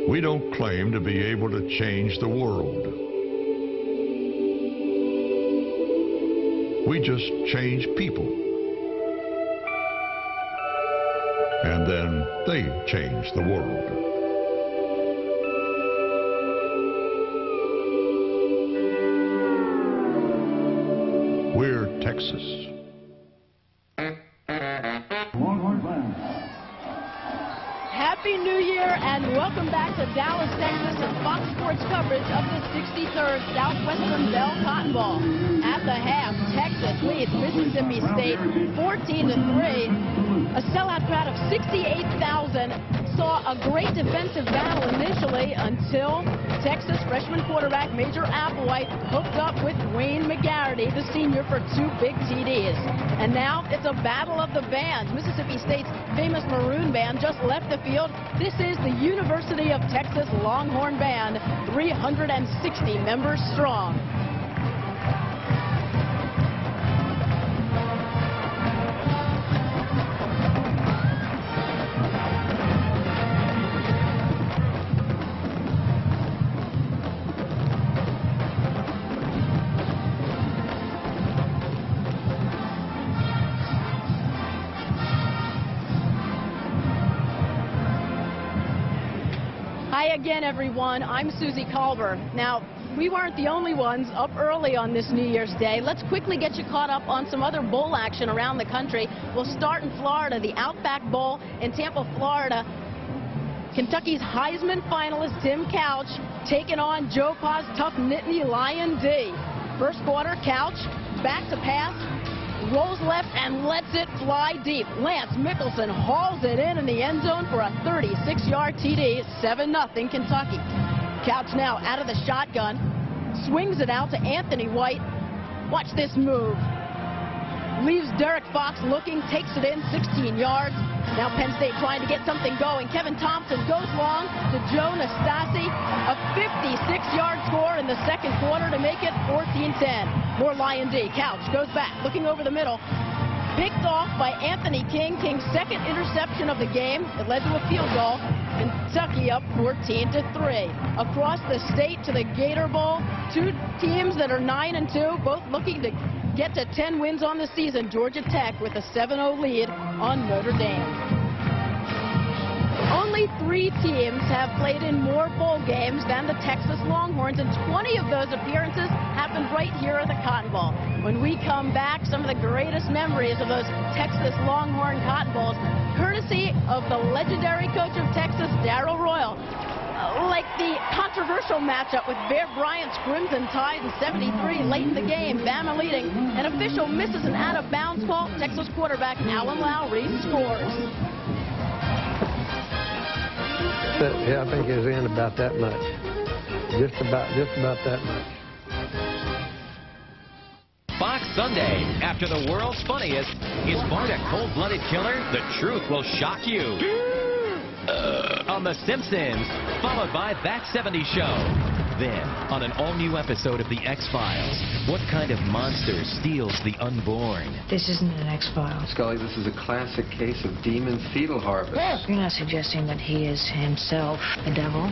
We don't claim to be able to change the world. We just change people. And then they change the world. We're Texas. Happy New Year and welcome back to Dallas, Texas and Fox Sports coverage of the 63rd Southwestern Bell Cotton Bowl. At the half, Texas leads Mississippi State 14-3. A sellout crowd of 68,000 saw a great defensive battle initially until Texas freshman quarterback Major Applewhite hooked up with Wayne McGarity, the senior, for 2 big TDs. And now it's a battle of the bands. Mississippi State's famous Maroon Band just left the field. This is the University of Texas Longhorn Band, 360 members strong. Hi again, everyone. I'm Susie Culver. Now, we weren't the only ones up early on this New Year's Day. Let's quickly get you caught up on some other bowl action around the country. We'll start in Florida, the Outback Bowl in Tampa, Florida. Kentucky's Heisman finalist Tim Couch taking on Joe Pa's tough Nittany Lion D. First quarter, Couch back to pass, rolls left and lets it fly deep. Lance Mickelson hauls it in the end zone for a 36-yard TD, 7-0 Kentucky. Couch now out of the shotgun, swings it out to Anthony White. Watch this move. Leaves Derek Fox looking, takes it in 16 yards. Now Penn State trying to get something going. Kevin Thompson goes long to Joe Nastasi. A 56-yard score in the second quarter to make it 14-10. More Lion D. Couch goes back, looking over the middle. Picked off by Anthony King. King's second interception of the game. It led to a field goal. Kentucky up 14-3. Across the state to the Gator Bowl. 2 teams that are 9-2, both looking to get to 10 wins on the season. Georgia Tech with a 7-0 lead on Notre Dame. Only 3 teams have played in more bowl games than the Texas Longhorns, and 20 of those appearances happened right here at the Cotton Bowl. When we come back, some of the greatest memories of those Texas Longhorn Cotton Bowls, courtesy of the legendary coach of Texas, Darrell Royal. Like the controversial matchup with Bear Bryant's Crimson Tide in '73 late in the game, Bama leading. An official misses an out-of-bounds call. Texas quarterback Alan Lowry scores. Yeah, I think it was in about that much. Just about that much. Fox Sunday, after the world's funniest, is Bart a cold-blooded killer? The truth will shock you. On The Simpsons, followed by That 70s Show. Then, on an all-new episode of The X-Files, what kind of monster steals the unborn? This isn't an X-Files. Scully, this is a classic case of demon fetal harvest. You're not suggesting that he is himself a devil?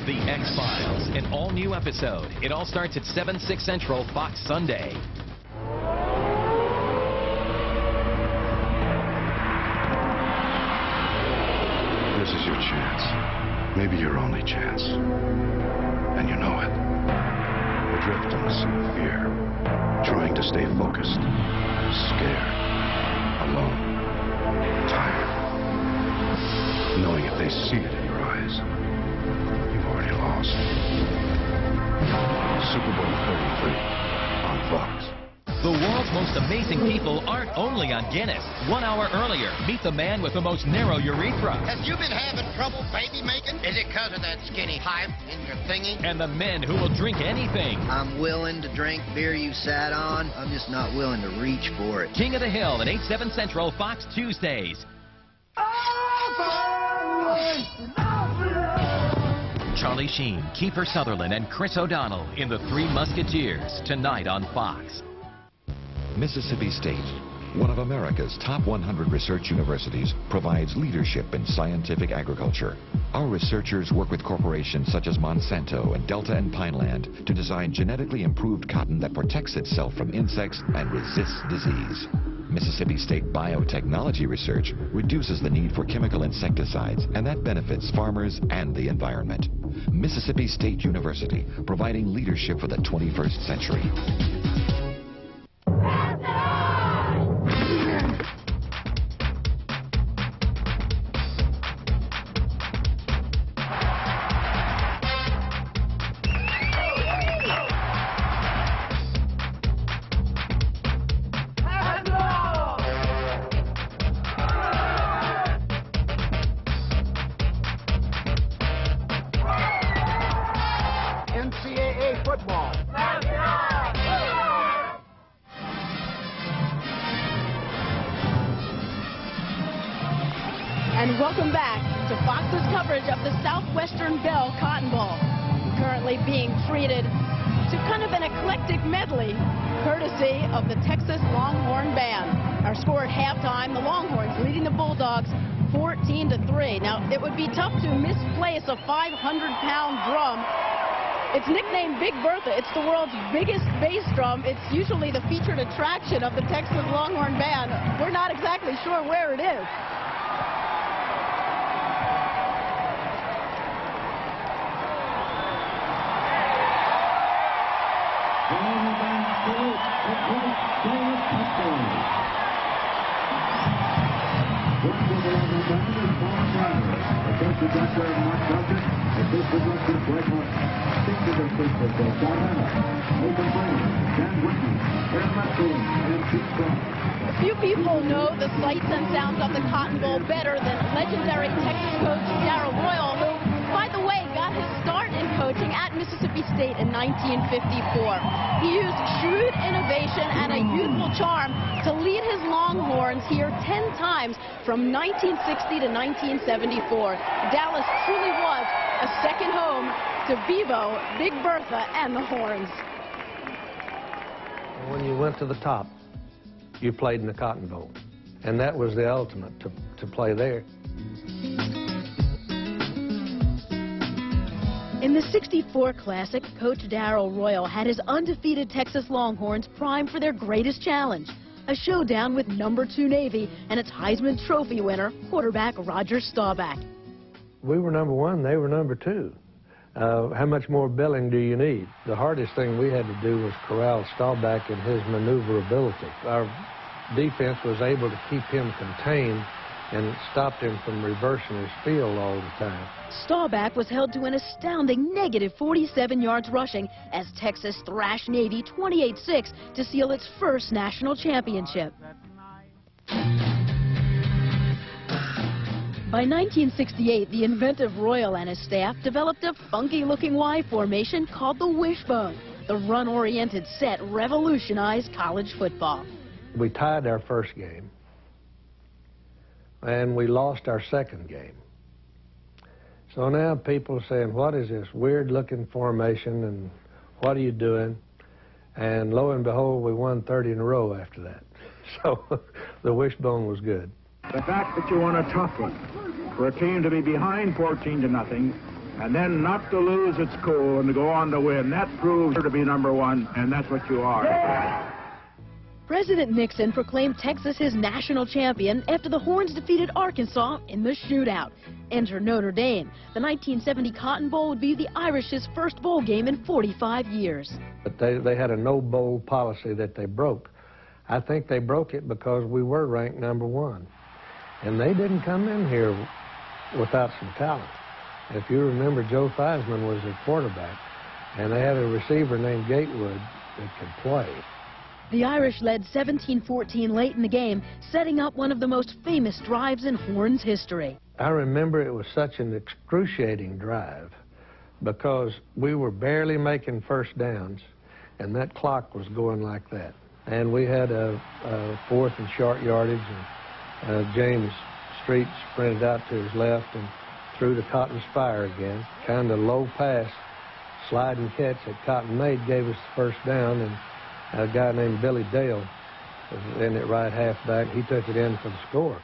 The X-Files, an all-new episode. It all starts at 7/6 Central, Fox Sunday. This is your chance. Maybe your only chance. And you know it. Adrift on a sea of fear. Trying to stay focused. Scared. Alone. Tired. Knowing if they see it in your eyes, you've already lost. Super Bowl 33 on Fox. The world's most amazing people aren't only on Guinness. 1 hour earlier, meet the man with the most narrow urethra. Have you been having trouble baby making? Is it because of that skinny pipe in your thingy? And the men who will drink anything. I'm willing to drink beer you sat on. I'm just not willing to reach for it. King of the Hill at 8/7 Central, Fox Tuesdays. Charlie Sheen, Kiefer Sutherland, and Chris O'Donnell in The Three Musketeers, tonight on Fox. Mississippi State, one of America's top 100 research universities, provides leadership in scientific agriculture. Our researchers work with corporations such as Monsanto and Delta and Pineland to design genetically improved cotton that protects itself from insects and resists disease. Mississippi State biotechnology research reduces the need for chemical insecticides, and that benefits farmers and the environment. Mississippi State University, providing leadership for the 21st century. NCAA football. And welcome back to Fox's coverage of the Southwestern Bell Cotton Bowl, currently being treated to kind of an eclectic medley, courtesy of the Texas Longhorn Band. Our score at halftime, the Longhorns leading the Bulldogs 14-3. Now, it would be tough to misplace a 500-pound drum. It's nicknamed Big Bertha. It's the world's biggest bass drum. It's usually the featured attraction of the Texas Longhorn Band. We're not exactly sure where it is. Few people know the sights and sounds of the Cotton Bowl better than legendary Texas coach Darrell Royal, who, by the way, got his start in coaching at Mississippi State in 1954. He used shrewd innovation and a youthful charm to lead his Longhorns here 10 times from 1960 to 1974. Dallas truly was a second home to Bevo, Big Bertha, and the Horns. When you went to the top, you played in the Cotton Bowl. And that was the ultimate, to play there. In the '64 Classic, Coach Darrell Royal had his undefeated Texas Longhorns primed for their greatest challenge, a showdown with #2 Navy and its Heisman Trophy winner, quarterback Roger Staubach. We were #1, they were #2. How much more billing do you need? The hardest thing we had to do was corral Staubach and his maneuverability. Our defense was able to keep him contained and stopped him from reversing his field all the time. Staubach was held to an astounding -47 yards rushing as Texas thrashed Navy 28-6 to seal its first national championship. By 1968, the inventive Royal and his staff developed a funky-looking Y formation called the wishbone. The run-oriented set revolutionized college football. We tied our first game, and we lost our second game. So now people are saying, what is this weird-looking formation, and what are you doing? And lo and behold, we won 30 in a row after that. So the wishbone was good. The fact that you won a tough one, for a team to be behind 14-0, and then not to lose its cool and to go on to win, that proves you to be #1, and that's what you are. President Nixon proclaimed Texas his national champion after the Horns defeated Arkansas in the shootout. Enter Notre Dame. The 1970 Cotton Bowl would be the Irish's first bowl game in 45 years. But they had a no-bowl policy that they broke. I think they broke it because we were ranked #1. And they didn't come in here without some talent. If you remember, Joe Theismann was their quarterback, and they had a receiver named Gatewood that could play. The Irish led 17-14 late in the game, setting up one of the most famous drives in Horns history. I remember it was such an excruciating drive because we were barely making first downs, and that clock was going like that. And we had a 4th and short yardage, and James Street sprinted out to his left and threw to Cotton's Fire again. Kind of low pass, sliding catch that Cotton made gave us the first down, and a guy named Billy Dale was in at right halfback. He took it in for the score.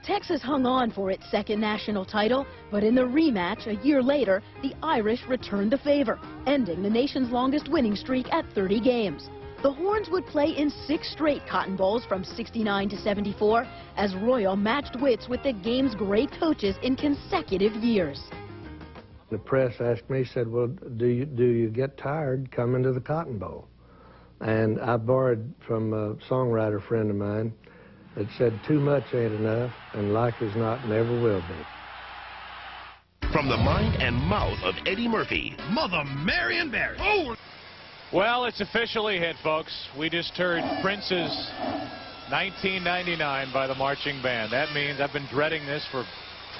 Texas hung on for its second national title, but in the rematch a year later, the Irish returned the favor, ending the nation's longest winning streak at 30 games. The Horns would play in 6 straight Cotton Bowls from '69 to '74 as Royal matched wits with the game's great coaches in consecutive years. The press asked me, said, well, do you get tired coming to the Cotton Bowl? And I borrowed from a songwriter friend of mine that said, too much ain't enough, and like as not, never will be. From the mind and mouth of Eddie Murphy. Mother Mary and Barry. Oh! Well, it's officially hit, folks. We just heard Prince's 1999 by the marching band. That means I've been dreading this for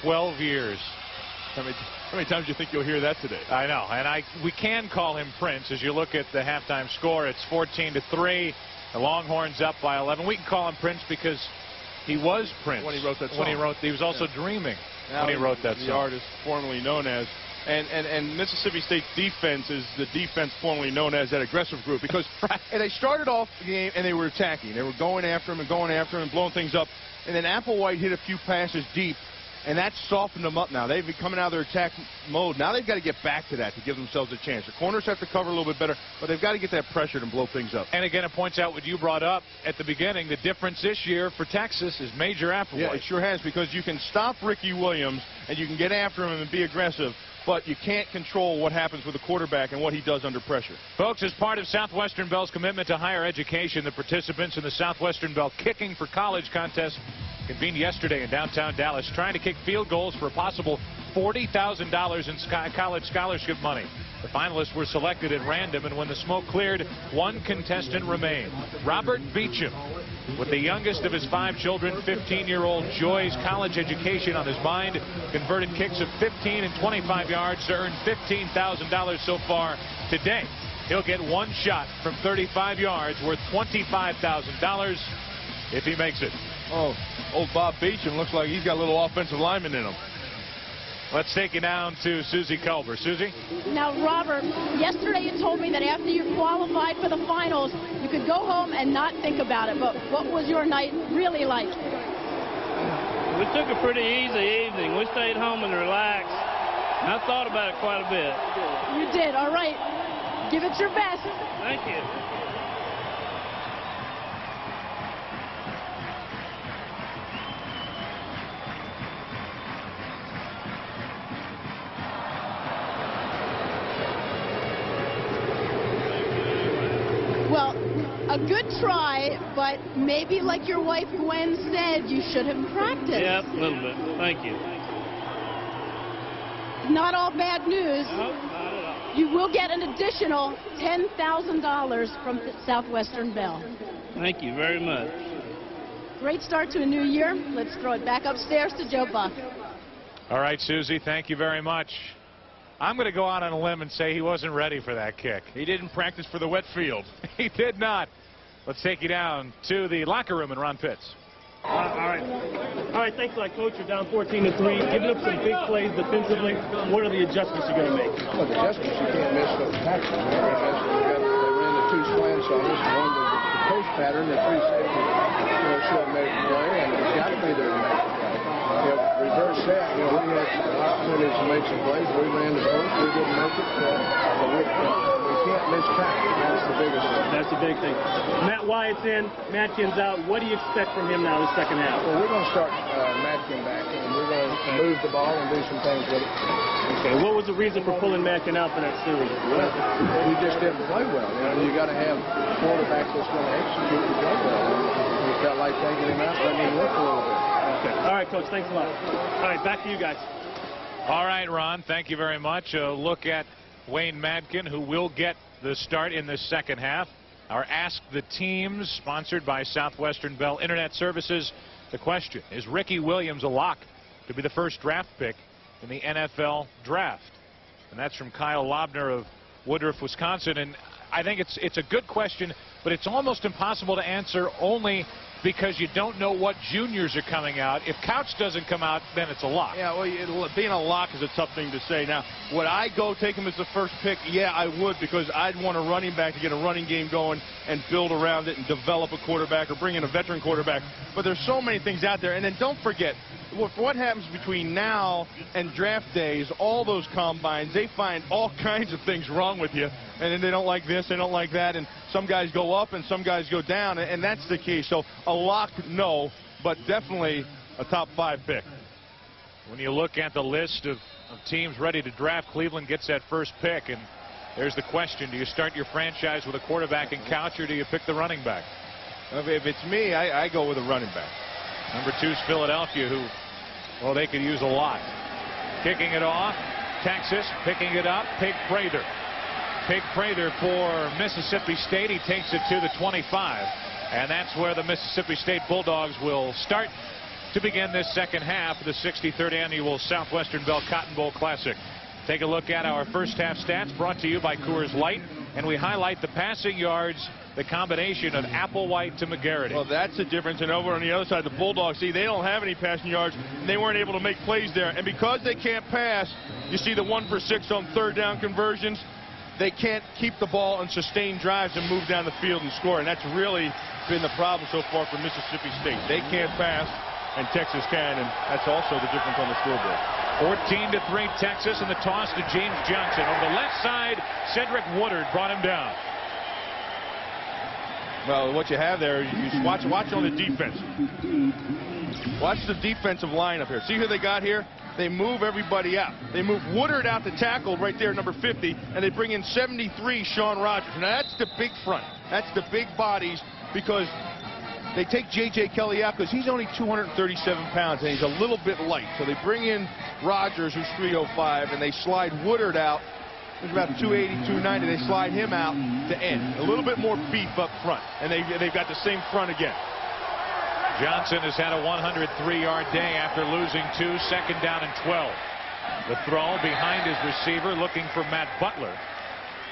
12 years. How many times do you think you'll hear that today? I know, and we can call him Prince. As you look at the halftime score, it's 14-3. The Longhorns up by 11. We can call him Prince because he was Prince when he wrote that song. He was also dreaming when he wrote that song. The artist formerly known as. And Mississippi State's defense is the defense formerly known as that aggressive group, because and they started off the game and they were attacking. They were going after him and blowing things up. And then Applewhite hit a few passes deep, and that softened them up now. They've been coming out of their attack mode. Now they've got to get back to that to give themselves a chance. The corners have to cover a little bit better, but they've got to get that pressure and blow things up. And again, it points out what you brought up at the beginning. The difference this year for Texas is Major Applewhite. Yeah, it sure has, because you can stop Ricky Williams and you can get after him and be aggressive, but you can't control what happens with the quarterback and what he does under pressure. Folks, as part of Southwestern Bell's commitment to higher education, the participants in the Southwestern Bell Kicking for College contest convened yesterday in downtown Dallas, trying to kick field goals for a possible $40,000 in college scholarship money. The finalists were selected at random, and when the smoke cleared, one contestant remained. Robert Beecham, with the youngest of his 5 children, 15-year-old Joy's college education on his mind, converted kicks of 15 and 25 yards to earn $15,000 so far today. He'll get one shot from 35 yards worth $25,000 if he makes it. Oh, old Bob Beecham looks like he's got a little offensive lineman in him. Let's take you down to Susie Culber. Susie? Now, Robert, yesterday you told me that after you qualified for the finals, you could go home and not think about it. But what was your night really like? We took a pretty easy evening. We stayed home and relaxed. And I thought about it quite a bit. You did. All right. Give it your best. Thank you. Well, a good try, but maybe like your wife Gwen said, you should have practiced. Yeah, a little bit. Thank you. Not all bad news. No, not at all. You will get an additional $10,000 from Southwestern Bell. Thank you very much. Great start to a new year. Let's throw it back upstairs to Joe Buck. All right, Susie, thank you very much. I'm going to go out on a limb and say he wasn't ready for that kick. He didn't practice for the wet field. He did not. Let's take you down to the locker room and Ron Pitts. All right, thanks a lot, Coach. You're down 14-3, giving up some big plays defensively. What are the adjustments you're going to make? Well, the adjustments, you can't miss those tackles. They ran the 2 slants on us. One was the post pattern, the 3 safety, should have made the play, and it's got to be there to make the play. Reverse set, we had opportunities to make some plays. We ran the post, we didn't make it. But we can't miss tackles. That's the biggest thing. That's the big thing. Matt Wyatt's in, Mattkin's out. What do you expect from him now in the second half? Well, we're going to start Matkin back, and we're going to move the ball and do some things with it. Okay, what was the reason for pulling Matkin out for that series? Well, we just didn't play well. You got to have a quarterback that's going to execute and play well. We felt like taking him out, letting him work a little bit. Okay. All right, Coach, thanks a lot. All right, back to you guys. All right, Ron, thank you very much. A look at Wayne Madkin, who will get the start in the second half. Our Ask the Teams, sponsored by Southwestern Bell Internet Services. The question, is Ricky Williams a lock to be the first draft pick in the NFL draft? And that's from Kyle Lobner of Woodruff, Wisconsin. And I think it's a good question, but it's almost impossible to answer only because you don't know what juniors are coming out. If Couch doesn't come out, then it's a lock. Yeah, well, being a lock is a tough thing to say. Now, would I go take him as the first pick? Yeah, I would, because I'd want a running back to get a running game going and build around it and develop a quarterback or bring in a veteran quarterback. But there's so many things out there. And then don't forget, what happens between now and draft days, all those combines, they find all kinds of things wrong with you. And then they don't like this, they don't like that, and some guys go up and some guys go down, and that's the key. So a lock, no, but definitely a top 5 pick. When you look at the list of teams ready to draft, Cleveland gets that first pick, and there's the question: do you start your franchise with a quarterback and Couch, or do you pick the running back? If it's me, I go with a running back. Number 2 is Philadelphia, who, well, they could use a lot. Kicking it off, Texas picking it up, Pig Prather. Pig Prather for Mississippi State. He takes it to the 25. And that's where the Mississippi State Bulldogs will start to begin this second half of the 63rd annual Southwestern Bell Cotton Bowl Classic. Take a look at our first half stats brought to you by Coors Light. And we highlight the passing yards, the combination of Applewhite to McGarity. Well, that's the difference. And over on the other side, the Bulldogs, see, they don't have any passing yards. And they weren't able to make plays there. And because they can't pass, you see the 1 for 6 on third down conversions. They can't keep the ball and sustain drives and move down the field and score. And that's really been the problem so far for Mississippi State. They can't pass, and Texas can, and that's also the difference on the scoreboard. 14-3 Texas, and the toss to James Johnson. Over the left side, Cedric Woodard brought him down. Well, what you have there, you watch on the defense. Watch the defensive line up here. See who they got here? They move everybody out. They move Woodard out to tackle right there, number 50, and they bring in 73, Sean Rogers. Now, that's the big front. That's the big bodies, because they take J.J. Kelly out because he's only 237 pounds, and he's a little bit light. So they bring in Rogers, who's 305, and they slide Woodard out. He's about 280, 290. They slide him out to end. A little bit more beef up front, and they've got the same front again. Johnson has had a 103-yard day after losing 2, second down and 12. The throw behind his receiver, looking for Matt Butler.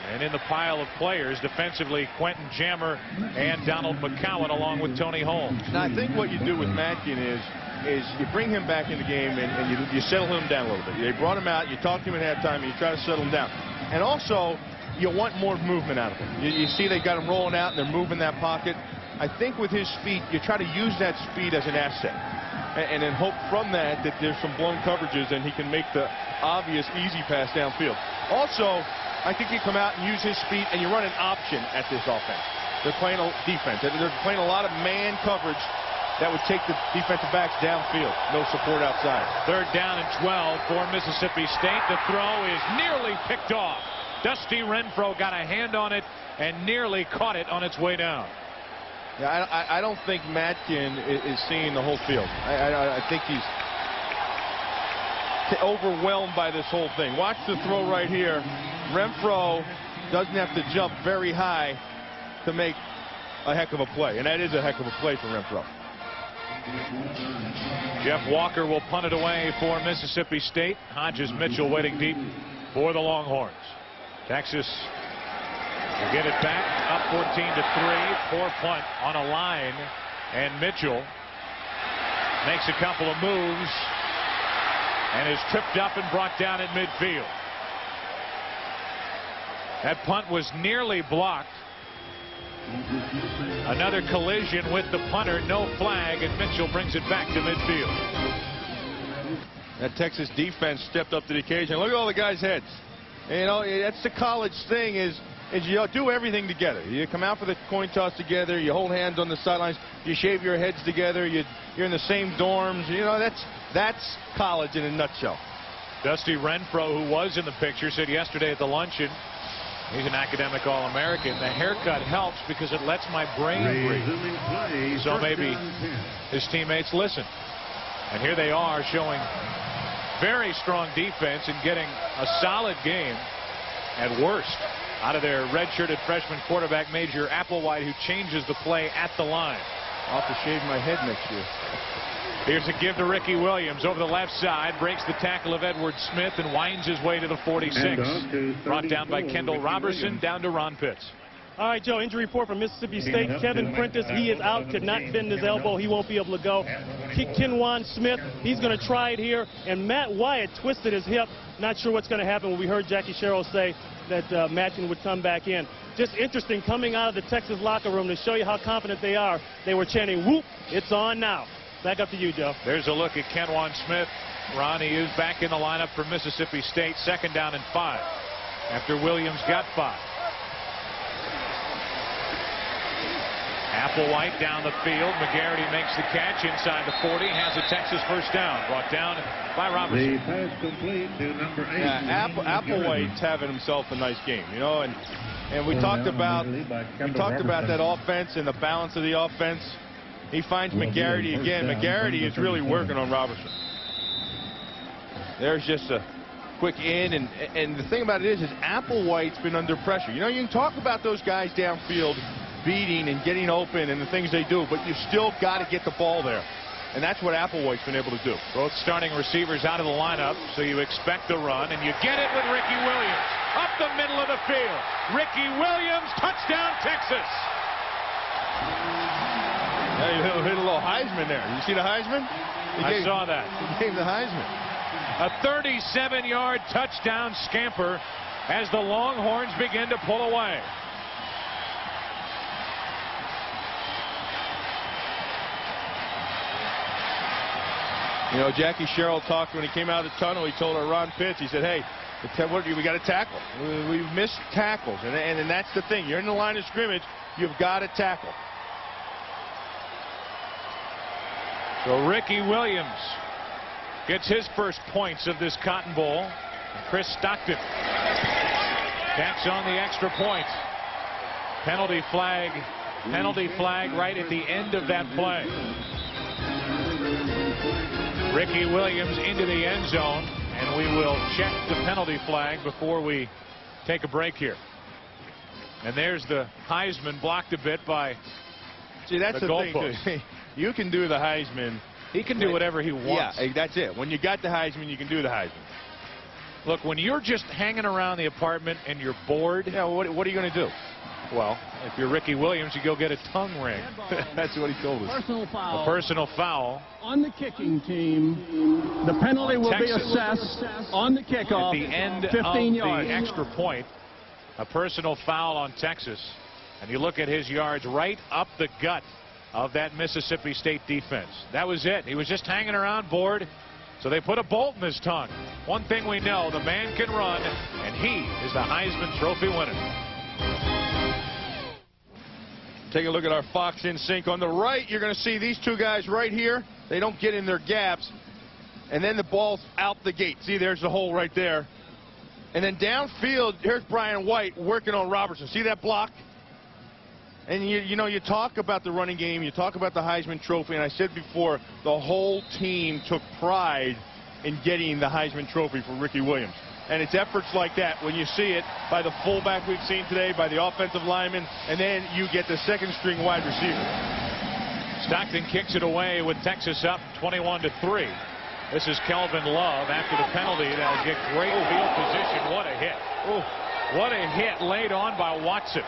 And in the pile of players defensively, Quentin Jammer and Donald McCowan, along with Tony Holmes. Now, I think what you do with Matkin is you bring him back in the game and you settle him down a little bit. They brought him out, you talk to him at halftime, and you try to settle him down. And also, you want more movement out of him. You see they got him rolling out and they're moving that pocket. I think with his speed, you try to use that speed as an asset. And then hope from that there's some blown coverages and he can make the obvious easy pass downfield. Also, I think you come out and use his speed and you run an option at this offense. They're playing a defense. They're playing a lot of man coverage that would take the defensive backs downfield. No support outside. Third down and 12 for Mississippi State. The throw is nearly picked off. Dusty Renfro got a hand on it and nearly caught it on its way down. Yeah, I don't think Matkin is seeing the whole field. I think he's overwhelmed by this whole thing. Watch the throw right here. Renfro doesn't have to jump very high to make a heck of a play, and that is a heck of a play for Renfro. Jeff Walker will punt it away for Mississippi State. Hodges Mitchell waiting deep for the Longhorns. Texas will get it back, up 14-3. Poor punt on a line, and Mitchell makes a couple of moves and is tripped up and brought down at midfield. That punt was nearly blocked. Another collision with the punter, no flag, and Mitchell brings it back to midfield. That Texas defense stepped up to the occasion. Look at all the guys' heads. You know, that's the college thing, is you do everything together. You come out for the coin toss together, you hold hands on the sidelines, you shave your heads together, you're in the same dorms. You know, that's college in a nutshell. Dusty Renfro, who was in the picture, said yesterday at the luncheon, he's an academic All-American. The haircut helps because it lets my brain breathe. So maybe his teammates listen. And here they are showing very strong defense and getting a solid game at worst out of their red-shirted freshman quarterback, Major Applewhite, who changes the play at the line. I'll have to shave my head next year. Here's a give to Ricky Williams over the left side, breaks the tackle of Edward Smith and winds his way to the 46. Brought down by Kendall Robertson, down to Ron Pitts. All right, Joe, injury report from Mississippi State. Kevin Prentice, he is out, could not bend his elbow. He won't be able to go. Kenwan Smith, he's going to try it here. And Matt Wyatt twisted his hip. Not sure what's going to happen. We heard Jackie Sherrill say that Matkin would come back in. Just interesting, coming out of the Texas locker room to show you how confident they are. They were chanting, "Whoop, it's on now." Back up to you, Joe. There's a look at Kenwan Smith. Ron, he is back in the lineup for Mississippi State. 2nd down and 5 after Williams got 5. Applewhite down the field. McGarity makes the catch inside the 40. Has a Texas first down. Brought down by Robertson. The pass complete to number 8. Yeah, Applewhite's having himself a nice game, you know, and we talked about that offense and the balance of the offense. He finds McGarity again. McGarity is really working on Robertson. There's just a quick in, and the thing about it is Applewhite's been under pressure. You know, you can talk about those guys downfield beating and getting open and the things they do, but you still got to get the ball there. And that's what Applewhite's been able to do. Both starting receivers out of the lineup, so you expect the run, and you get it with Ricky Williams. Up the middle of the field. Ricky Williams, touchdown, Texas. Yeah, he hit a little Heisman there. You see the Heisman? I saw that. He gave the Heisman. A 37-yard touchdown scamper as the Longhorns begin to pull away. You know, Jackie Sherrill talked when he came out of the tunnel. He told Ron Pitts, he said, "Hey, we got to tackle. We've missed tackles." And that's the thing. You're in the line of scrimmage. You've got to tackle. So Ricky Williams gets his first points of this Cotton Bowl. And Chris Stockton tacks on the extra point. Penalty flag right at the end of that play. Ricky Williams into the end zone, and we will check the penalty flag before we take a break here. And there's the Heisman, blocked a bit by that's the goalpost. thing. You can do the Heisman. He can do whatever he wants. Yeah, that's it. When you got the Heisman, you can do the Heisman. Look, when you're just hanging around the apartment and you're bored, yeah, what are you going to do? Well, if you're Ricky Williams, you go get a tongue ring. That's what he told us. Personal foul. A personal foul. On the kicking team, the penalty will be assessed on the kickoff. At the end 15 of yards. the extra point, a personal foul on Texas. And you look at his yards right up the gut of that Mississippi State defense. That was it. He was just hanging around bored, so they put a bolt in his tongue. One thing we know, the man can run, and he is the Heisman Trophy winner. Take a look at our Fox in sync. On the right, you're going to see these two guys right here. They don't get in their gaps. And then the ball's out the gate. See, there's the hole right there. And then downfield, here's Brian White working on Robertson. See that block? And you know, you talk about the running game, you talk about the Heisman Trophy, and I said before, the whole team took pride in getting the Heisman Trophy for Ricky Williams. And it's efforts like that, when you see it by the fullback we've seen today, by the offensive lineman, and then you get the second-string wide receiver. Stockton kicks it away with Texas up 21-3. This is Kelvin Love after the penalty. That'll get great field position. What a hit. Ooh. What a hit laid on by Watson.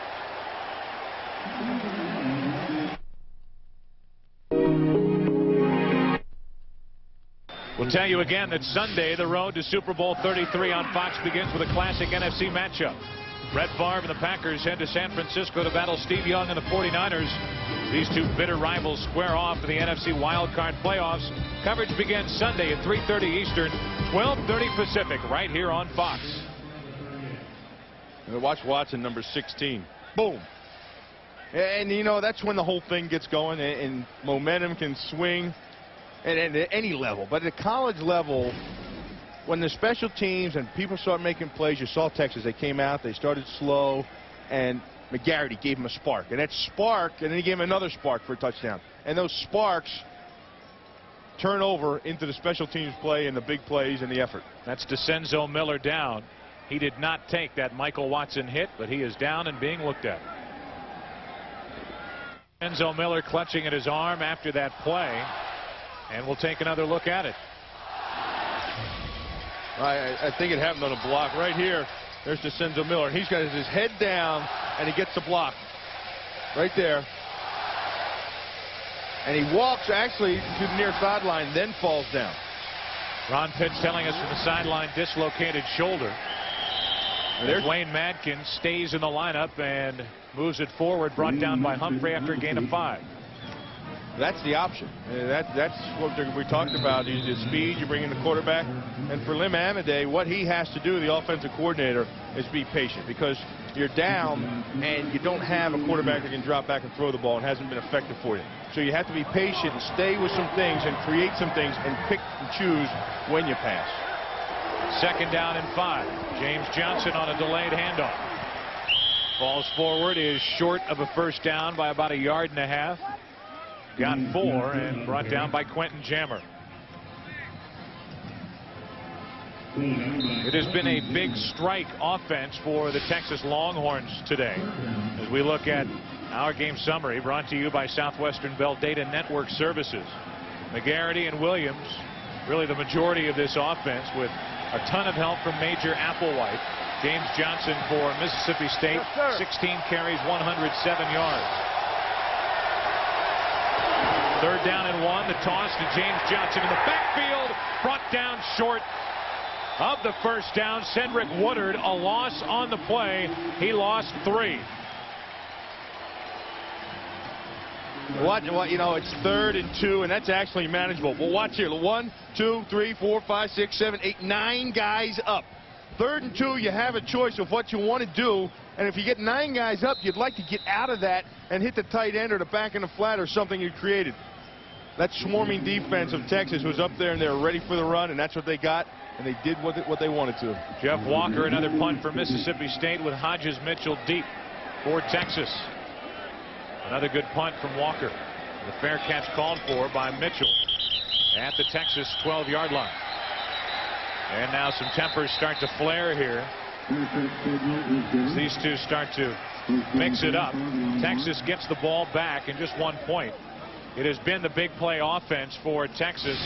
We'll tell you again that Sunday, the road to Super Bowl 33 on Fox begins with a classic NFC matchup. Brett Favre and the Packers head to San Francisco to battle Steve Young and the 49ers. These two bitter rivals square off in the NFC wildcard playoffs. Coverage begins Sunday at 3:30 Eastern, 12:30 Pacific, right here on Fox. And watch Watson, number 16. Boom. And, you know, that's when the whole thing gets going, and momentum can swing at any level. But at the college level, when the special teams and people start making plays, you saw Texas. They came out, they started slow, and McGarity gave him a spark. And that spark, and then he gave him another spark for a touchdown. And those sparks turn over into the special teams play and the big plays and the effort. That's DeCenzo Miller down. He did not take that Michael Watson hit, but he is down and being looked at. DeCenzo Miller clutching at his arm after that play. And we'll take another look at it. I think it happened on a block right here. There's DeCenzo Miller. He's got his head down, and he gets the block right there. And he walks actually to the near sideline, then falls down. Ron Pitts telling us from the sideline, dislocated shoulder. There's Wayne Madkin stays in the lineup and moves it forward, brought down by Humphrey after a gain of 5. That's the option. That's what we talked about. His speed, you bring in the quarterback. And for Lim Amadei, what he has to do, the offensive coordinator, is be patient, because you're down and you don't have a quarterback that can drop back and throw the ball. It hasn't been effective for you. So you have to be patient and stay with some things and create some things and pick and choose when you pass. 2nd down and 5. James Johnson on a delayed handoff. Falls forward, is short of a first down by about 1.5 yards. Got 4 and brought down by Quentin Jammer. It has been a big strike offense for the Texas Longhorns today. As we look at our game summary, brought to you by Southwestern Bell Data Network Services. McGarity and Williams, really the majority of this offense, with a ton of help from Major Applewhite. James Johnson for Mississippi State, 16 carries, 107 yards. 3rd down and 1. The toss to James Johnson in the backfield, brought down short of the first down. Cedric Woodard, a loss on the play. He lost 3. You know, it's 3rd and 2, and that's actually manageable. Well, watch here. 1, 2, 3, 4, 5, 6, 7, 8, 9 guys up. 3rd and 2, you have a choice of what you want to do. And if you get 9 guys up, you'd like to get out of that and hit the tight end or the back in the flat or something you created. That swarming defense of Texas was up there, and they were ready for the run, and that's what they got, and they did what they wanted to. Jeff Walker, another punt for Mississippi State with Hodges Mitchell deep for Texas. Another good punt from Walker. The fair catch called for by Mitchell at the Texas 12-yard line. And now some tempers start to flare here. As these two start to mix it up. Texas gets the ball back in just 1 point. It has been the big play offense for Texas.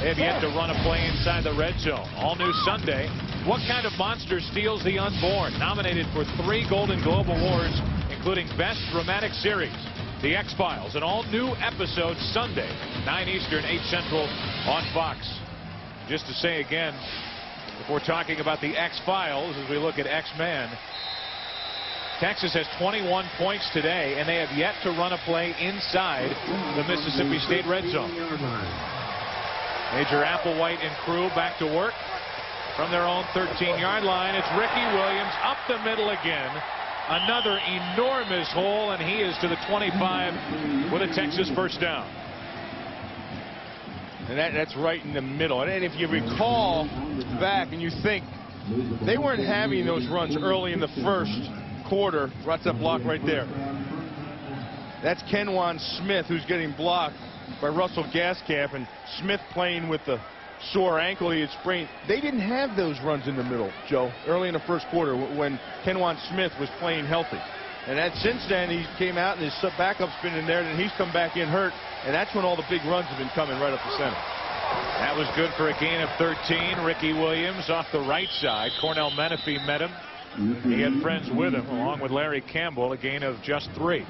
They have yet to run a play inside the red zone. All new Sunday. What kind of monster steals the unborn? Nominated for 3 Golden Globe Awards, including Best Dramatic Series. The X-Files, an all-new episode Sunday, 9 Eastern, 8 Central on Fox. Just to say again, if we're talking about the X-Files, as we look at X-Men, Texas has 21 points today, and they have yet to run a play inside the Mississippi State red zone. Major Applewhite and crew back to work from their own 13-yard line. It's Ricky Williams up the middle again. Another enormous hole, and he is to the 25 with a Texas first down. And that's right in the middle. And if you recall back and you think, they weren't having those runs early in the first quarter. Watch that block right there. That's Kenwan Smith, who's getting blocked by Russell Gaskamp, and Smith playing with the sore ankle he had sprained. They didn't have those runs in the middle, Joe, early in the first quarter when Kenwan Smith was playing healthy. And since then, he came out and his backup's been in there, and he's come back in hurt, and that's when all the big runs have been coming right up the center. That was good for a gain of 13. Ricky Williams off the right side. Cornell Menifee met him. He had friends with him, along with Larry Campbell, a gain of just 3.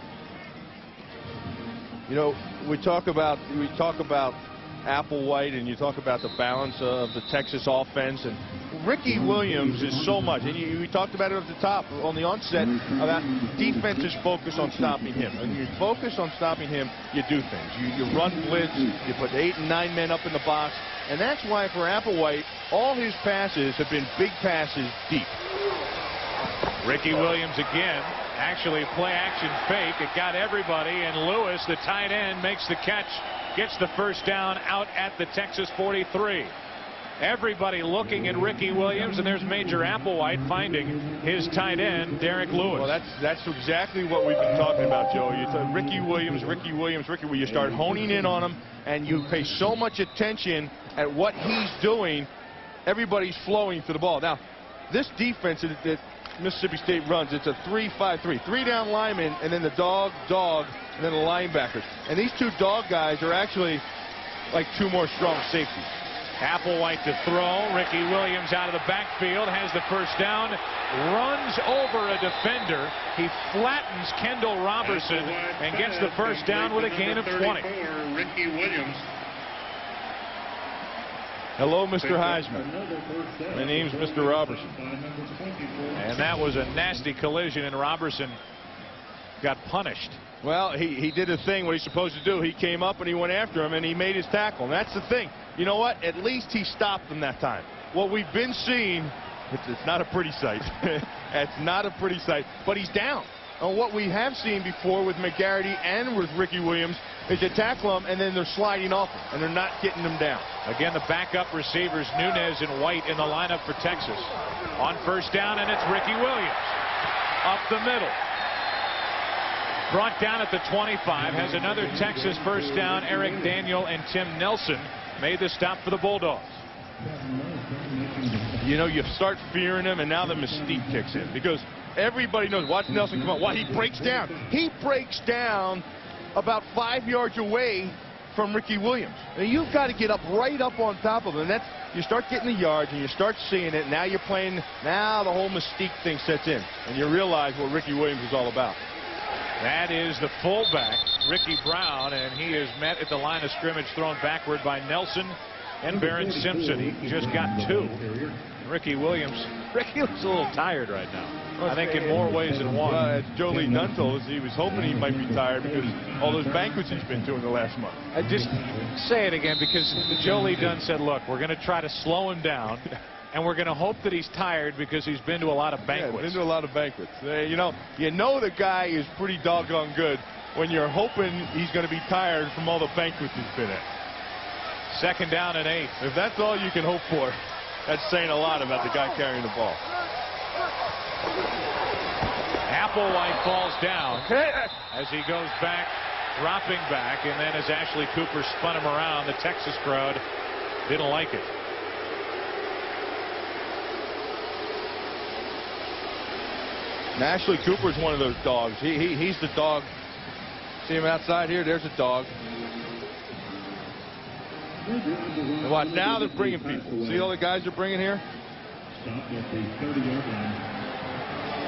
You know, we talk about Applewhite, and you talk about the balance of the Texas offense, and Ricky Williams is so much, and we talked about it at the top on the onset about defense's focus on stopping him. When you focus on stopping him, you do things. You run blitz, you put 8 and 9 men up in the box, and that's why for Applewhite, all his passes have been big passes deep. Ricky Williams again, actually play action fake. It got everybody, and Lewis, the tight end, makes the catch, gets the first down out at the Texas 43. Everybody looking at Ricky Williams, and there's Major Applewhite finding his tight end, Derek Lewis. Well, that's exactly what we've been talking about, Joe. You thought Ricky Williams, where you start honing in on him, and you pay so much attention at what he's doing, everybody's flowing to the ball. Now, this defense that Mississippi State runs, it's a 3-5-3. 3 down linemen, and then the dog, and then the linebackers. And these 2 dog guys are actually like 2 more strong safeties. Applewhite to throw. Ricky Williams out of the backfield, has the first down, runs over a defender. He flattens Kendall Robertson and gets the first down with a gain of 20. Ricky Williams. Hello, Mr. Heisman. My name's Mr. Robertson. And that was a nasty collision, and Robertson got punished. Well, he did a thing what he's supposed to do. He came up and he went after him and he made his tackle. And that's the thing. You know what? At least he stopped him that time. What we've been seeing, it's not a pretty sight. It's not a pretty sight. But he's down. And what we have seen before with McGarity and with Ricky Williams is they tackle him and then they're sliding off him and they're not getting him down. Again, the backup receivers, Nunez and White, in the lineup for Texas. On first down, and it's Ricky Williams. Up the middle. Brought down at the 25, has another Texas first down. Eric Daniel and Tim Nelson made the stop for the Bulldogs. You know, you start fearing him, and now the mystique kicks in because everybody knows. Watch Nelson come on. Why he breaks down. He breaks down about 5 yards away from Ricky Williams. And you've got to get up right up on top of him. And that's, you start getting the yards and you start seeing it. Now you're playing. Now the whole mystique thing sets in, and you realize what Ricky Williams is all about. That is the fullback, Ricky Brown, and he is met at the line of scrimmage, thrown backward by Nelson and Barron Simpson. He just got 2. Ricky Williams looks a little tired right now. I think in more ways than one. As Joe Lee Dunn told us, he was hoping he might be tired because all those banquets he's been to in the last month. I just say it again because Joe Lee Dunn said, look, we're going to try to slow him down. And we're going to hope that he's tired because he's been to a lot of banquets. Yeah, been to a lot of banquets. You know the guy is pretty doggone good when you're hoping he's going to be tired from all the banquets he's been at. Second down and 8. If that's all you can hope for, that's saying a lot about the guy carrying the ball. Applewhite falls down as he goes back, dropping back, and then as Ashley Cooper spun him around, the Texas crowd didn't like it. Ashley Cooper's one of those dogs. He's the dog. See him outside here? There's a dog. And what, now they're bringing people. See all the guys they're bringing here?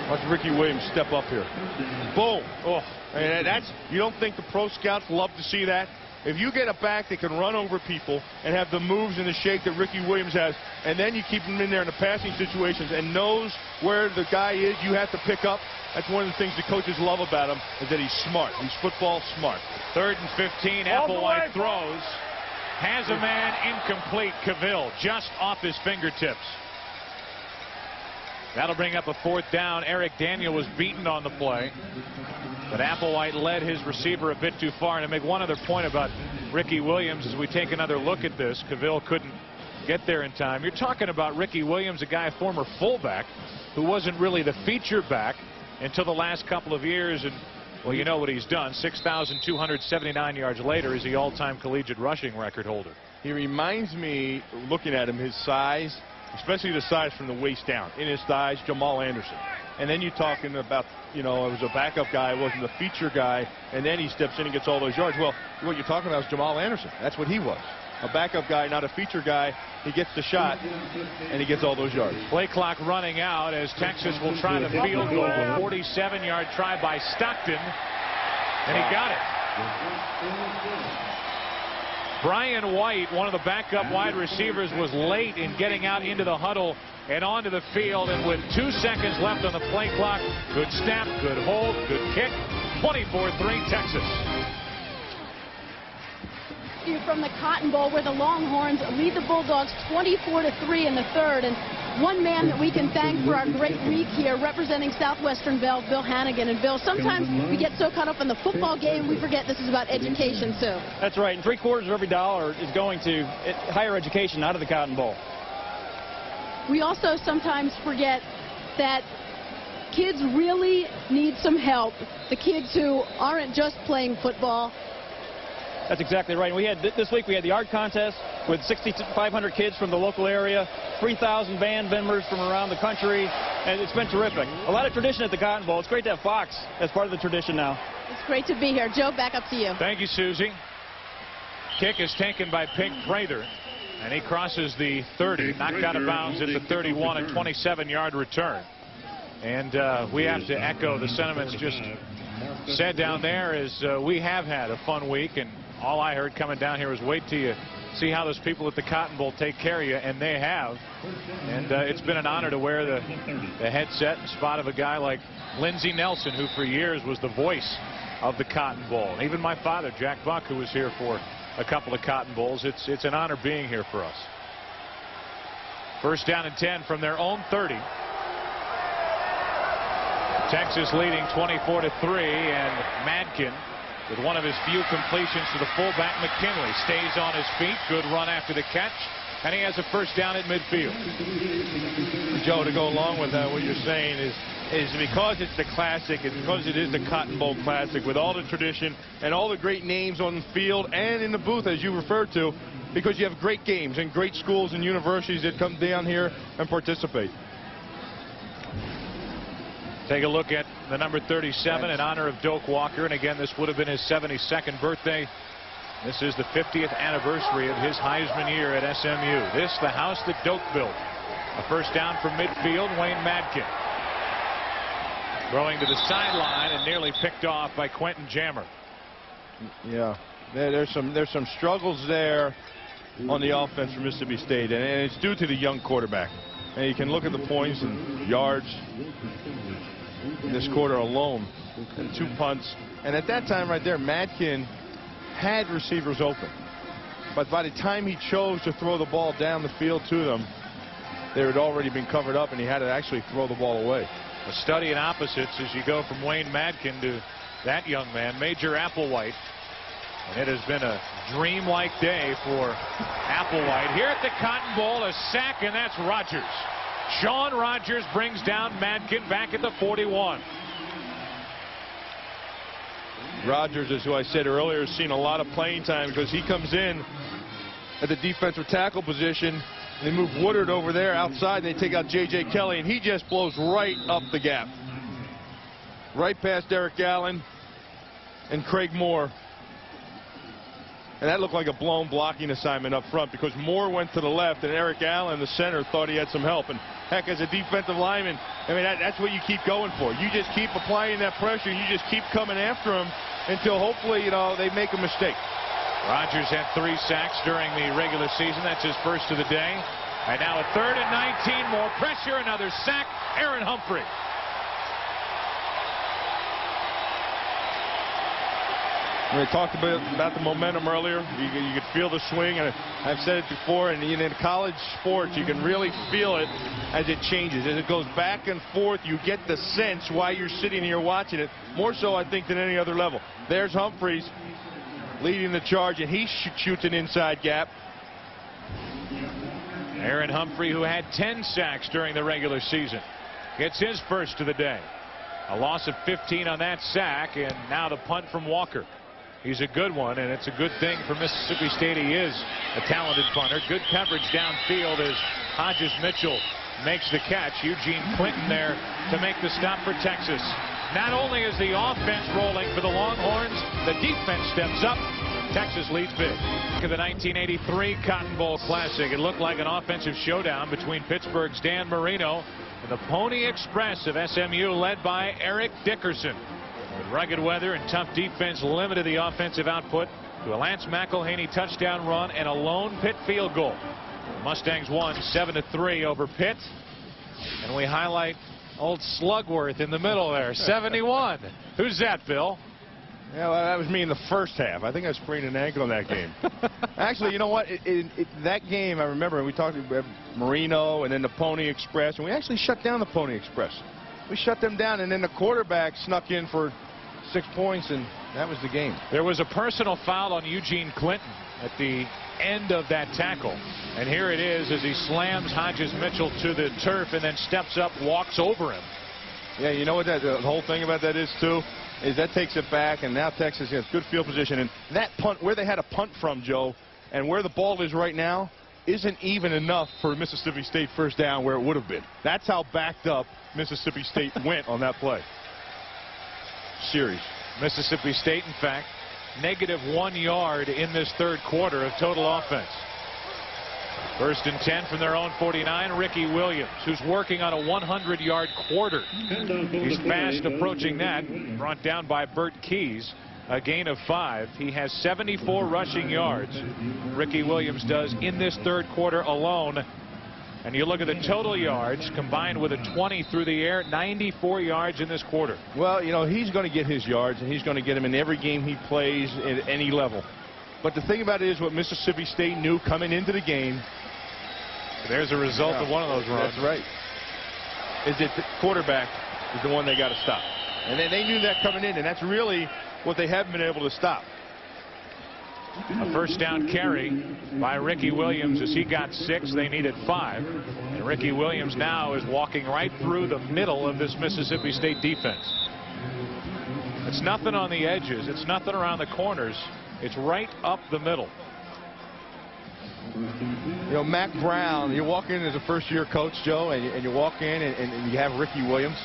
Watch Ricky Williams step up here. Boom. Oh, and that's, you don't think the pro scouts love to see that? If you get a back that can run over people and have the moves and the shake that Ricky Williams has, and then you keep him in there in the passing situations and knows where the guy is you have to pick up, that's one of the things the coaches love about him, is that he's smart. He's football smart. 3rd and 15, Applewhite throws. Has a man, incomplete. Cavill just off his fingertips. That'll bring up a 4th down. Eric Daniel was beaten on the play. But Applewhite led his receiver a bit too far. And to make one other point about Ricky Williams as we take another look at this, Cavill couldn't get there in time. You're talking about Ricky Williams, a guy, a former fullback, who wasn't really the feature back until the last couple of years. And, well, you know what he's done. 6,279 yards later is the all-time collegiate rushing record holder. He reminds me, looking at him, his size, especially the size from the waist down. In his thighs, Jamal Anderson. And then you're talking about, you know, it was a backup guy, wasn't a feature guy, and then he steps in and gets all those yards. Well, what you're talking about is Jamal Anderson. That's what he was. A backup guy, not a feature guy. He gets the shot, and he gets all those yards. Play clock running out as Texas will try the field goal. 47-yard try by Stockton, and he got it. Brian White, one of the backup wide receivers, was late in getting out into the huddle and onto the field, and with 2 seconds left on the play clock, good snap, good hold, good kick, 24-3 Texas. From the Cotton Bowl, where the Longhorns lead the Bulldogs 24-3 in the 3rd, and one man that we can thank for our great week here representing Southwestern Bell, Bill Hannigan. And Bill, sometimes we get so caught up in the football game we forget this is about education too. That's right, and 3/4 of every dollar is going to higher education out of the Cotton Bowl. We also sometimes forget that kids really need some help. The kids who aren't just playing football. That's exactly right. We had this week we had the art contest with 6,500 kids from the local area, 3,000 band members from around the country, and it's been terrific. A lot of tradition at the Cotton Bowl. It's great to have Fox as part of the tradition now. It's great to be here. Joe, back up to you. Thank you, Susie. Kick is taken by Pink Prather. And he crosses the 30, knocked out of bounds at the 31, a 27-yard return. And we have to echo the sentiments just said down there, as we have had a fun week, and all I heard coming down here was wait till you see how those people at the Cotton Bowl take care of you, and they have. And it's been an honor to wear the headset in spot of a guy like Lindsey Nelson, who for years was the voice of the Cotton Bowl. And even my father, Jack Buck, who was here for a couple of Cotton Bowls. It's an honor being here for us. First down and 10 from their own 30. Texas leading 24-3, and Madkin, with one of his few completions to the fullback, McKinley, stays on his feet. Good run after the catch, and he has a first down at midfield. Joe, to go along with that, what you're saying is because it's the Classic, it's because it is the Cotton Bowl Classic, with all the tradition and all the great names on the field and in the booth, as you referred to, because you have great games and great schools and universities that come down here and participate. Take a look at the number 37 in honor of Doak Walker, and again, this would have been his 72nd birthday. This is the 50th anniversary of his Heisman year at SMU. This, the house that Doak built. A first down from midfield, Wayne Madkin. Throwing to the sideline and nearly picked off by Quentin Jammer. Yeah, there's some struggles there on the offense for Mississippi State, and it's due to the young quarterback. And you can look at the points and yards in this quarter alone, and 2 punts. And at that time right there, Madkin had receivers open. But by the time he chose to throw the ball down the field to them, they had already been covered up, and he had to actually throw the ball away. A study in opposites as you go from Wayne Madkin to that young man, Major Applewhite. And it has been a dreamlike day for Applewhite. Here at the Cotton Bowl, a sack, and that's Rogers. Sean Rogers brings down Madkin back at the 41. Rogers, as who I said earlier, has seen a lot of playing time because he comes in at the defensive tackle position. They move Woodard over there outside, and they take out J.J. Kelly, and he just blows right up the gap. Right past Derek Allen and Craig Moore. And that looked like a blown blocking assignment up front because Moore went to the left, and Eric Allen, the center, thought he had some help. And heck, as a defensive lineman, I mean, that's what you keep going for. You just keep applying that pressure. You just keep coming after them until hopefully, they make a mistake. Rogers had 3 sacks during the regular season. That's his first of the day. And now a 3rd and 19. More pressure. Another sack. Aaron Humphrey. We talked about the momentum earlier. You could feel the swing, and I've said it before, and in college sports, you can really feel it as it changes. As it goes back and forth, you get the sense while you're sitting here watching it, more so, I think, than any other level. There's Humphreys leading the charge, and he shoots an inside gap. Aaron Humphrey, who had 10 sacks during the regular season, gets his first of the day. A loss of 15 on that sack, and now the punt from Walker. He's a good one, and it's a good thing for Mississippi State. He is a talented punter. Good coverage downfield as Hodges Mitchell makes the catch. Eugene Clinton there to make the stop for Texas. Not only is the offense rolling for the Longhorns, the defense steps up. Texas leads big. In the 1983 Cotton Bowl Classic, it looked like an offensive showdown between Pittsburgh's Dan Marino and the Pony Express of SMU, led by Eric Dickerson. With rugged weather and tough defense, limited the offensive output to a Lance McElhaney touchdown run and a lone Pitt field goal. The Mustangs won 7-3 over Pitt. And we highlight old Slugworth in the middle there, 71. Who's that, Bill? Yeah, well, that was me in the first half. I think I sprained an ankle in that game. Actually, you know what? That game, I remember, we talked about Marino and then the Pony Express, and we actually shut down the Pony Express. We shut them down, and then the quarterback snuck in for 6 points, and that was the game. There was a personal foul on Eugene Clinton at the end of that tackle. And here it is as he slams Hodges Mitchell to the turf and then steps up, walks over him. Yeah, you know what the whole thing about that is, too? Is that takes it back, and now Texas has good field position. And that punt, where they had a punt from, Joe, and where the ball is right now, isn't even enough for Mississippi State first down where it would have been. That's how backed up Mississippi State went on that play. Series. Mississippi State, in fact, -1 yard in this third quarter of total offense. First and 10 from their own 49. Ricky Williams, who's working on a 100-yard quarter. He's fast approaching that. Brought down by Bert Keys. A gain of 5. He has 74 rushing yards. Ricky Williams does in this third quarter alone. And you look at the total yards combined with a 20 through the air, 94 yards in this quarter. Well, you know, he's going to get his yards, and he's going to get them in every game he plays at any level. But the thing about it is what Mississippi State knew coming into the game. There's a result of one of those runs. That's right. Is that the quarterback is the one they got to stop. And then they knew that coming in, and that's really what they haven't been able to stop. A first down carry by Ricky Williams as he got 6. They needed 5. And Ricky Williams now is walking right through the middle of this Mississippi State defense. It's nothing on the edges. It's nothing around the corners. It's right up the middle. You know, Mac Brown, you walk in as a first-year coach, Joe, and you walk in and you have Ricky Williams.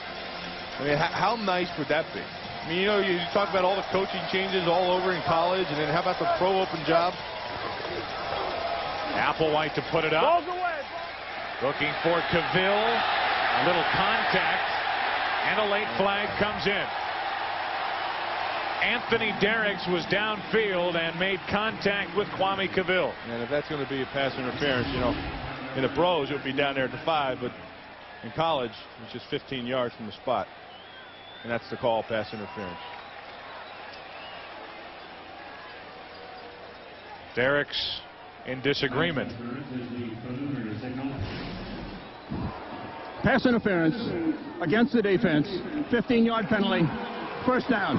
I mean, how nice would that be? I mean, you know, you talk about all the coaching changes all over in college, and then how about the pro open job? Applewhite to put it up. Looking for Cavill. A little contact, and a late flag comes in. Anthony Derricks was downfield and made contact with Kwame Cavill. And if that's going to be a pass interference, you know, in the pros, it would be down there at the 5, but in college, it's just 15 yards from the spot. And that's the call, pass interference. Derricks in disagreement. Pass interference against the defense. 15-yard penalty. First down.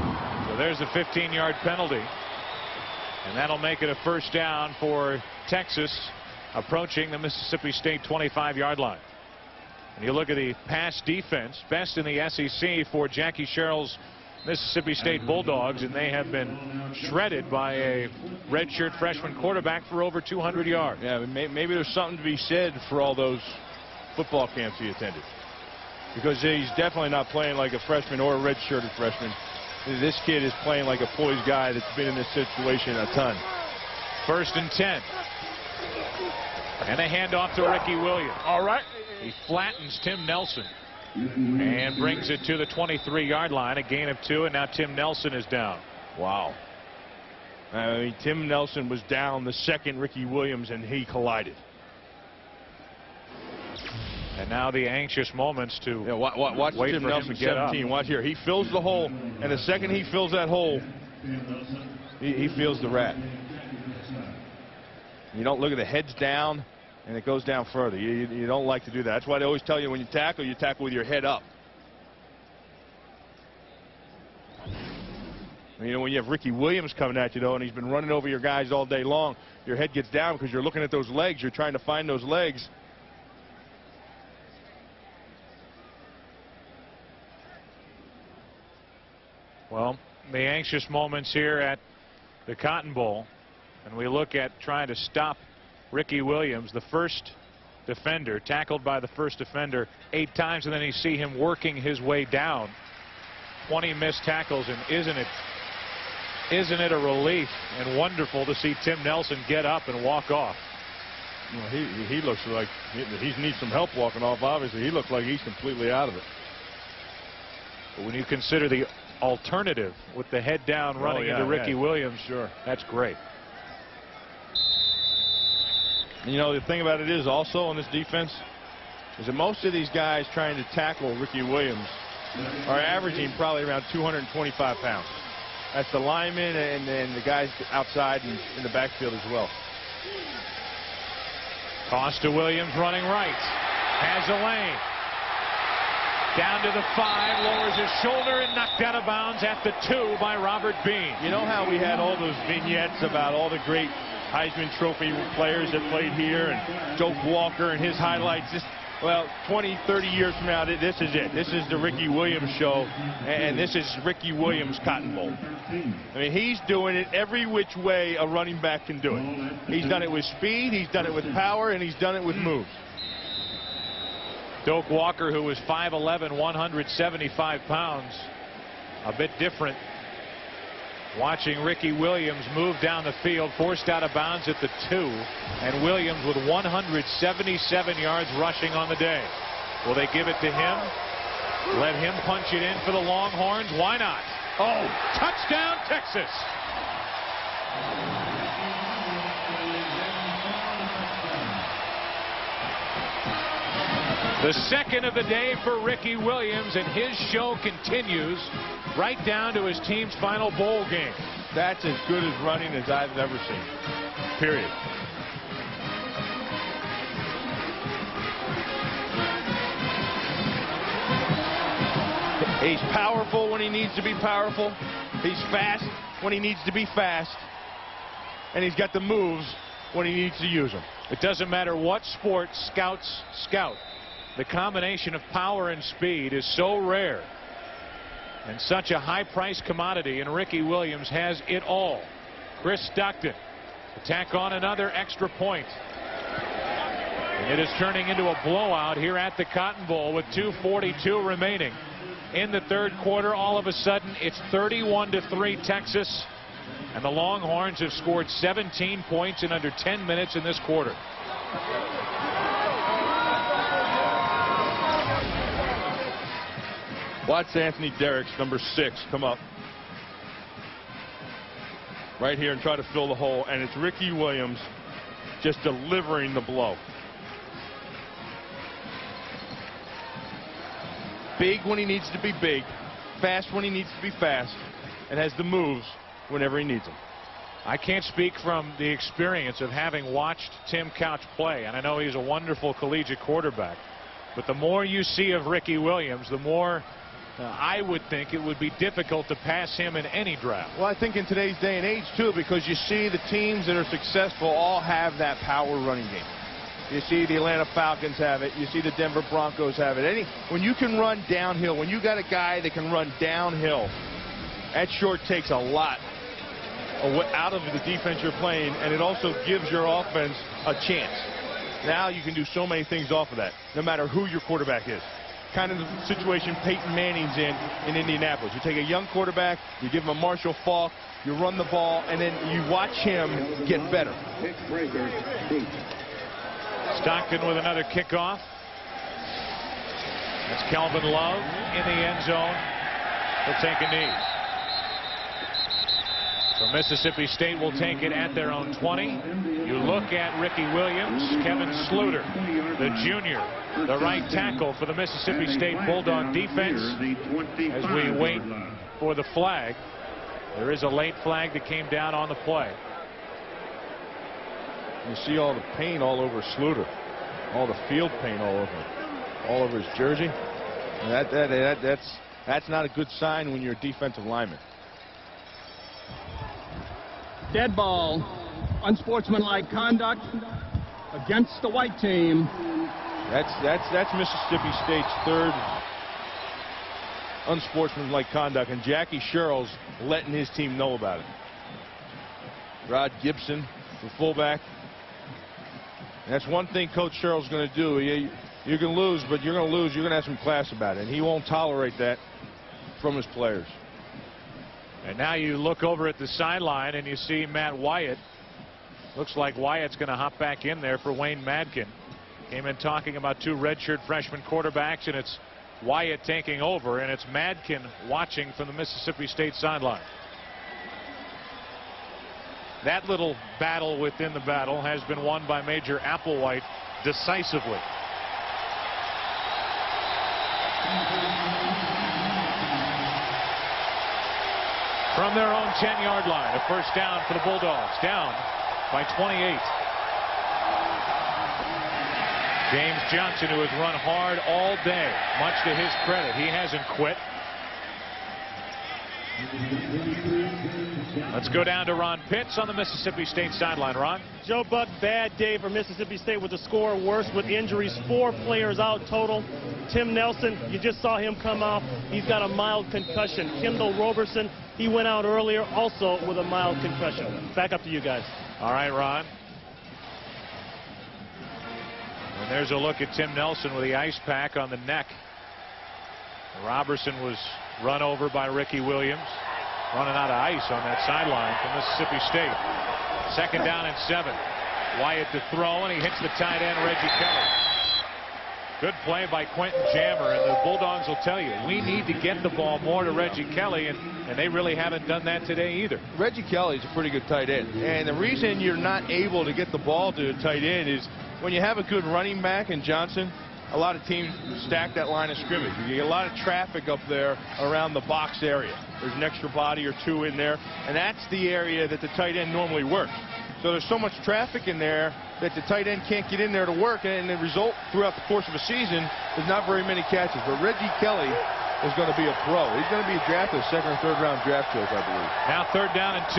So there's a 15-yard penalty. And that'll make it a first down for Texas approaching the Mississippi State 25-yard line. And you look at the pass defense, best in the SEC for Jackie Sherrill's Mississippi State Bulldogs, and they have been shredded by a redshirt freshman quarterback for over 200 yards. Yeah, maybe there's something to be said for all those football camps he attended, because he's definitely not playing like a freshman or a redshirted freshman. This kid is playing like a poised guy that's been in this situation a ton. First and 10. And a handoff to Ricky Williams. All right. He flattens Tim Nelson and brings it to the 23-yard line. A gain of 2, and now Tim Nelson is down. Wow. I mean, Tim Nelson was down the second Ricky Williams, and he collided. And now the anxious moments to watch wait Tim for Nelson, him to get 17. up. Watch here. He fills the hole, and the second he fills that hole, he feels the rat. You don't look at the heads down, and it goes down further. You don't like to do that. That's why they always tell you when you tackle with your head up. You know, when you have Ricky Williams coming at you, though, and he's been running over your guys all day long, your head gets down because you're looking at those legs. You're trying to find those legs. Well, the anxious moments here at the Cotton Bowl, and we look at trying to stop Ricky Williams, the first defender, tackled by the first defender 8 times, and then you see him working his way down. 20 missed tackles, and isn't it a relief and wonderful to see Tim Nelson get up and walk off? Well, he looks like he needs some help walking off. Obviously, he looks like he's completely out of it. But when you consider the alternative with the head down running into Ricky Williams, sure, that's great. And you know, the thing about it is also on this defense is that most of these guys trying to tackle Ricky Williams are averaging probably around 225 pounds. That's the linemen and the guys outside and in the backfield as well. Toss to Williams running right. Has a lane. Down to the 5, lowers his shoulder and knocked out of bounds at the 2 by Robert Bean. You know how we had all those vignettes about all the great Heisman Trophy players that played here, and Doak Walker and his highlights. Well, 20, 30 years from now, this is it. This is the Ricky Williams show, and this is Ricky Williams Cotton Bowl. I mean, he's doing it every which way a running back can do it. He's done it with speed, he's done it with power, and he's done it with moves. Doak Walker, who was 5'11", 175 pounds, a bit different Watching Ricky Williams move down the field, forced out of bounds at the 2, and Williams with 177 yards rushing on the day. Will they give it to him? Let him punch it in for the Longhorns? Why not? Oh, touchdown, Texas! The second of the day for Ricky Williams, and his show continues right down to his team's final bowl game. That's as good as running as I've ever seen. Period. He's powerful when he needs to be powerful. He's fast when he needs to be fast. And he's got the moves when he needs to use them. It doesn't matter what sport scouts scout. The combination of power and speed is so rare and such a high-priced commodity, and Ricky Williams has it all. Chris Stockton to tack on another extra point. And it is turning into a blowout here at the Cotton Bowl with 2:42 remaining in the third quarter. All of a sudden, it's 31-3 Texas, and the Longhorns have scored 17 points in under 10 minutes in this quarter. Watch Anthony Derricks, number 6, come up right here and try to fill the hole, and it's Ricky Williams just delivering the blow. Big when he needs to be big, fast when he needs to be fast, and has the moves whenever he needs them. I can't speak from the experience of having watched Tim Couch play, and I know he's a wonderful collegiate quarterback, but the more you see of Ricky Williams, the more I would think it would be difficult to pass him in any draft. Well, I think in today's day and age, too, because you see the teams that are successful all have that power running game. You see the Atlanta Falcons have it. You see the Denver Broncos have it. When you can run downhill, when you got a guy that can run downhill, that sure takes a lot out of the defense you're playing, and it also gives your offense a chance. Now you can do so many things off of that, no matter who your quarterback is. Kind of the situation Peyton Manning's in Indianapolis. You take a young quarterback, you give him a Marshall Faulk, you run the ball, and then you watch him get better. Stockton with another kickoff. That's Kelvin Love in the end zone. He'll take a knee. So Mississippi State will take it at their own 20. You look at Ricky Williams, Kevin Sluter, the junior, the right tackle for the Mississippi State Bulldog defense. As we wait for the flag, there is a late flag that came down on the play. You see all the paint all over Sluter, all the field paint all over his jersey. And that's not a good sign when you're a defensive lineman. Dead ball, unsportsmanlike conduct against the white team. That's Mississippi State's third unsportsmanlike conduct, and Jackie Sherrill's letting his team know about it. Rod Gibson, the fullback. And that's one thing Coach Sherrill's going to do. You can lose, but you're going to lose. You're going to have some class about it, and he won't tolerate that from his players. And now you look over at the sideline and you see Matt Wyatt. Looks like Wyatt's going to hop back in there for Wayne Madkin. Came in talking about 2 redshirt freshman quarterbacks, and it's Wyatt taking over, and it's Madkin watching from the Mississippi State sideline. That little battle within the battle has been won by Major Applewhite decisively. From their own 10-yard line, a first down for the Bulldogs, down by 28. James Johnson, who has run hard all day, much to his credit. He hasn't quit. Let's go down to Ron Pitts on the Mississippi State sideline. Ron? Joe Buck, bad day for Mississippi State with the score, worse with injuries. 4 players out total. Tim Nelson, you just saw him come off. He's got a mild concussion. Kendall Roberson, he went out earlier also with a mild concussion. Back up to you guys. All right, Ron. And there's a look at Tim Nelson with the ice pack on the neck. Roberson was run over by Ricky Williams. running out of ice on that sideline for Mississippi State. 2nd down and 7. Wyatt to throw, and he hits the tight end, Reggie Kelly. Good play by Quentin Jammer, and the Bulldogs will tell you, we need to get the ball more to Reggie Kelly, and they really haven't done that today either. Reggie Kelly's a pretty good tight end, and the reason you're not able to get the ball to a tight end is when you have a good running back in Johnson, a lot of teams stack that line of scrimmage. You get a lot of traffic up there around the box area. There's an extra body or two in there, and that's the area that the tight end normally works. So there's so much traffic in there that the tight end can't get in there to work, and the result throughout the course of a season is not very many catches. But Reggie Kelly is going to be a pro. He's going to be drafted a 2nd or 3rd round draft choice, I believe. Now 3rd down and 2.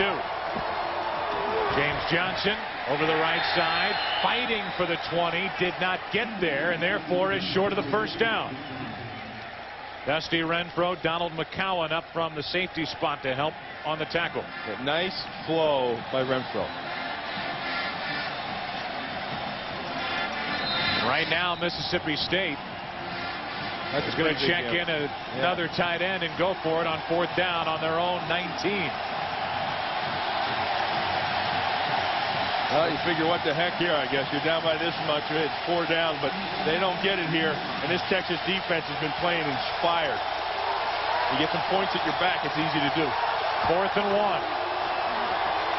James Johnson over the right side, fighting for the 20, did not get there, and therefore is short of the 1st down. Dusty Renfro, Donald McCowan up from the safety spot to help on the tackle. A nice flow by Renfro. Right now, Mississippi State is going to check in another tight end and go for it on 4th down on their own 19. Well, you figure what the heck here, I guess. You're down by this much. It's 4 down, but they don't get it here. And this Texas defense has been playing inspired. You get some points at your back, it's easy to do. 4th and 1.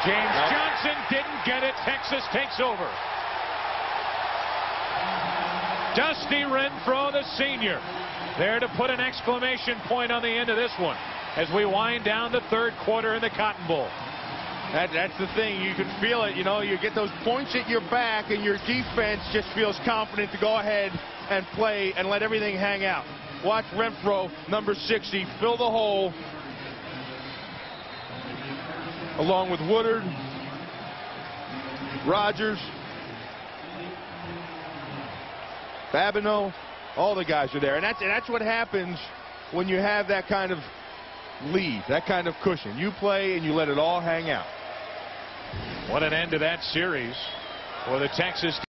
James Johnson didn't get it. Texas takes over. Dusty Renfro, the senior, there to put an exclamation point on the end of this one as we wind down the 3rd quarter in the Cotton Bowl. That's the thing. You can feel it. You know, you get those points at your back, and your defense just feels confident to go ahead and play and let everything hang out. Watch Renfro, number 60, fill the hole along with Woodard, Rogers, Babineau, all the guys are there. And that's what happens when you have that kind of lead, that kind of cushion. You play and you let it all hang out. What an end to that series for the Texas